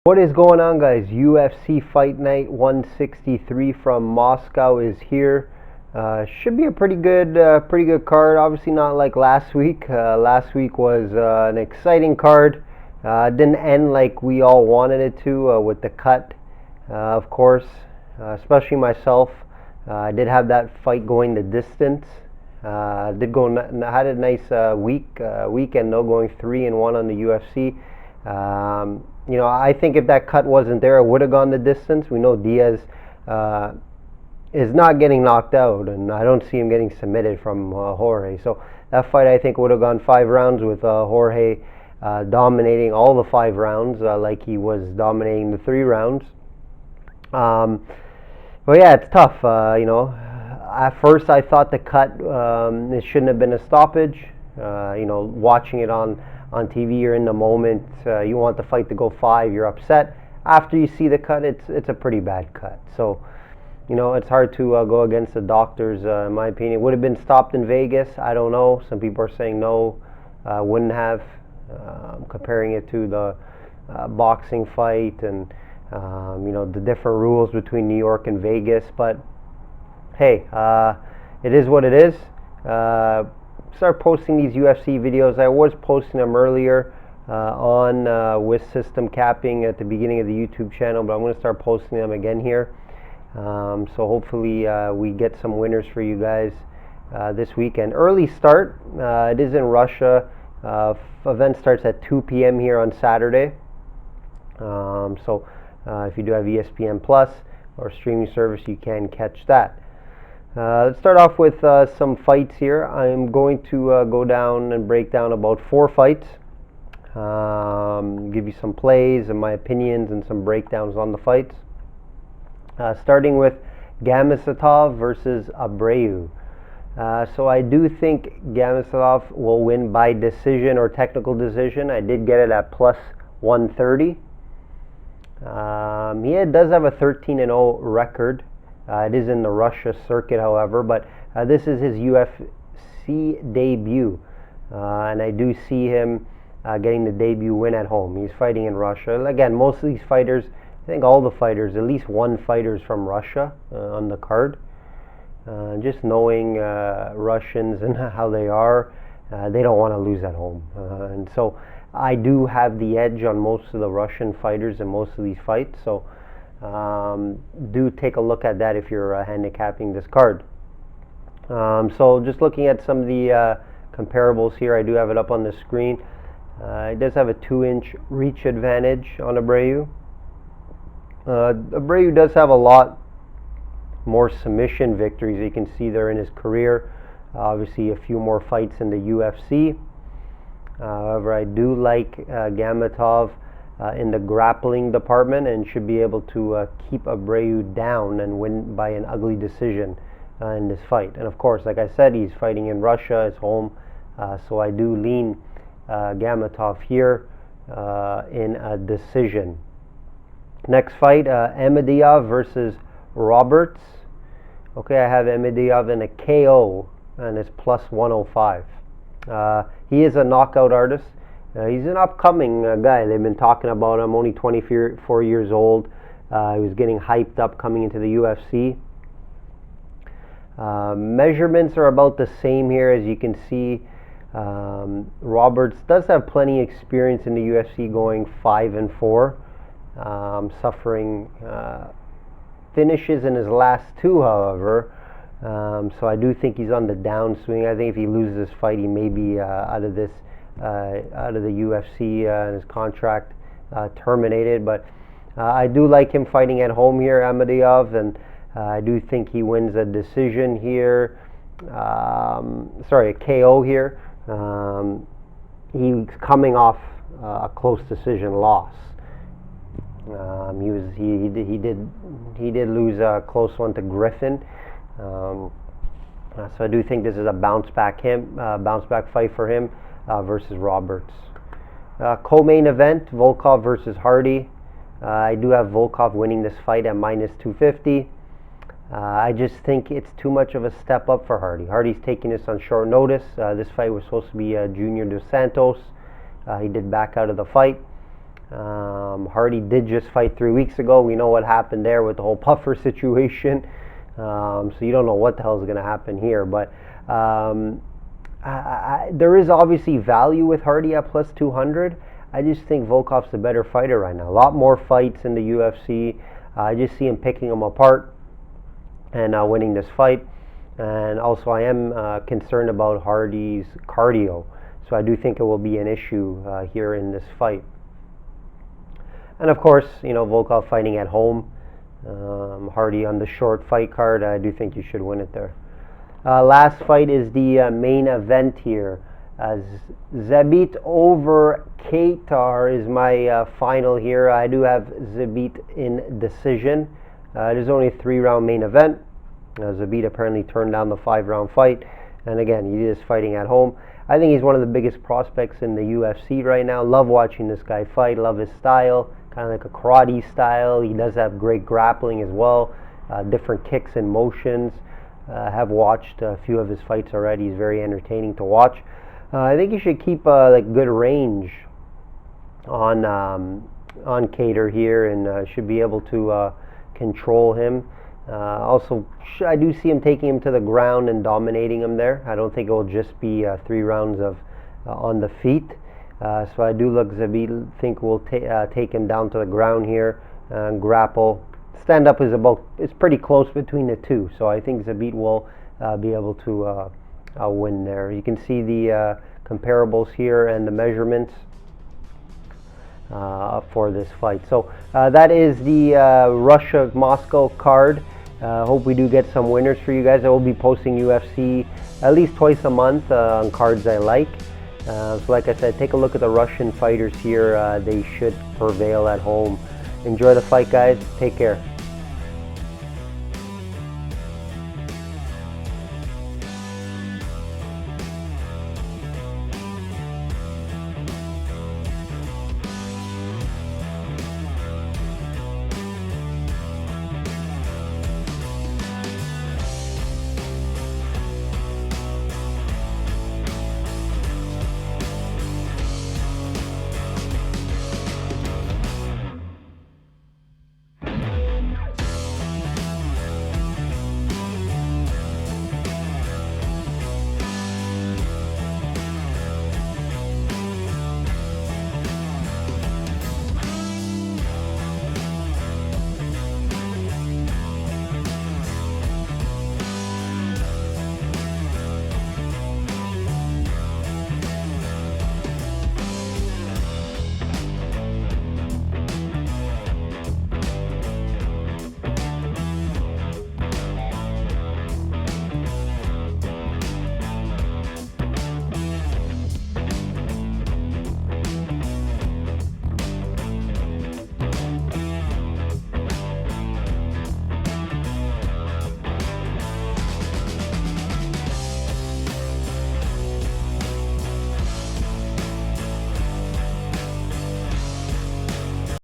What is going on, guys? UFC Fight Night 163 from Moscow is here. Should be a pretty good card. Obviously not like last week. Last week was an exciting card. Didn't end like we all wanted it to with the cut, of course. Especially myself. I did have that fight going the distance. Had a nice weekend though, going 3-1 on the UFC. I think if that cut wasn't there, it would have gone the distance. We know Diaz is not getting knocked out, and I don't see him getting submitted from Jorge. So that fight, I think, would have gone 5 rounds with Jorge dominating all the 5 rounds like he was dominating the 3 rounds. But yeah, it's tough. At first I thought the cut, it shouldn't have been a stoppage. Watching it on TV, you're in the moment. You want the fight to go 5. You're upset. After you see the cut, it's a pretty bad cut. So, it's hard to go against the doctors. In my opinion, would have been stopped in Vegas. I don't know. Some people are saying no, wouldn't have. Comparing it to the boxing fight and the different rules between New York and Vegas. But hey, it is what it is. Start posting these UFC videos. I was posting them earlier on with system capping at the beginning of the YouTube channel, but I'm going to start posting them again here. So hopefully we get some winners for you guys this weekend. Early start. It is in Russia. Event starts at 2 p.m. here on Saturday. So if you do have ESPN Plus or streaming service, you can catch that. Let's start off with some fights here. I'm going to go down and break down about 4 fights. Give you some plays and my opinions and some breakdowns on the fights. Starting with Gamzatov versus Abreu. So I do think Gamzatov will win by decision or technical decision. I did get it at plus 130. He does have a 13-0 record. It is in the Russia circuit, however, but this is his UFC debut, and I do see him getting the debut win at home. He's fighting in Russia. Again, most of these fighters, I think all the fighters, at least one fighter is from Russia on the card. Just knowing Russians and how they are, they don't want to lose at home. And so I do have the edge on most of the Russian fighters in most of these fights. So do take a look at that if you're handicapping this card. So just looking at some of the comparables here, I do have it up on the screen. It does have a 2-inch reach advantage on Abreu. Abreu does have a lot more submission victories. You can see there in his career. Obviously a few more fights in the UFC. However, I do like Gamzatov in the grappling department and should be able to keep Abreu down and win by an ugly decision in this fight. And of course, like I said, he's fighting in Russia, his home, so I do lean Gamzatov here in a decision. Next fight, Amediev versus Roberts. Okay, I have Amediev in a KO and it's plus 105. He is a knockout artist. He's an upcoming guy. They've been talking about him, only 24 years old. He was getting hyped up coming into the UFC. Measurements are about the same here, as you can see. Roberts does have plenty of experience in the UFC, going 5-4, suffering finishes in his last 2, however. So I do think he's on the downswing. I think if he loses this fight, he may be out of the UFC and his contract terminated. But I do like him fighting at home here, Amediev, and I do think he wins a decision here. A KO here. He's coming off a close decision loss. He did lose a close one to Griffin. So I do think this is a bounce back fight for him versus Roberts. Co-main event, Volkov versus Hardy. I do have Volkov winning this fight at minus 250. I just think it's too much of a step up for Hardy. Hardy's taking this on short notice. This fight was supposed to be Junior Dos Santos. He did back out of the fight. Hardy did just fight 3 weeks ago. We know what happened there with the whole puffer situation. So you don't know what the hell is going to happen here. But there is obviously value with Hardy at plus 200. I just think Volkov's the better fighter right now. A lot more fights in the UFC. I just see him picking them apart and winning this fight. And also, I am concerned about Hardy's cardio. So I do think it will be an issue here in this fight. And of course, Volkov fighting at home. Hardy on the short fight card. I do think you should win it there. Last fight is the main event here. Zabit over Qatar is my final here. I do have Zabit in decision. It is only a 3-round main event. Zabit apparently turned down the 5-round fight. And again, he is fighting at home. I think he's one of the biggest prospects in the UFC right now. Love watching this guy fight. Love his style. Kind of like a karate style. He does have great grappling as well. Different kicks and motions. Have watched a few of his fights already. He's very entertaining to watch. I think you should keep like good range on Kattar here, and should be able to control him. Also, I do see him taking him to the ground and dominating him there. I don't think it will just be 3 rounds of on the feet. So I do look Zabit. Think will take him down to the ground here and grapple. Stand up is it's pretty close between the two. So I think Zabit will be able to win there. You can see the comparables here and the measurements for this fight. So that is the Russia-Moscow card. Hope we do get some winners for you guys. I will be posting UFC at least twice a month on cards I like. So like I said, take a look at the Russian fighters here. They should prevail at home. Enjoy the fight, guys. Take care.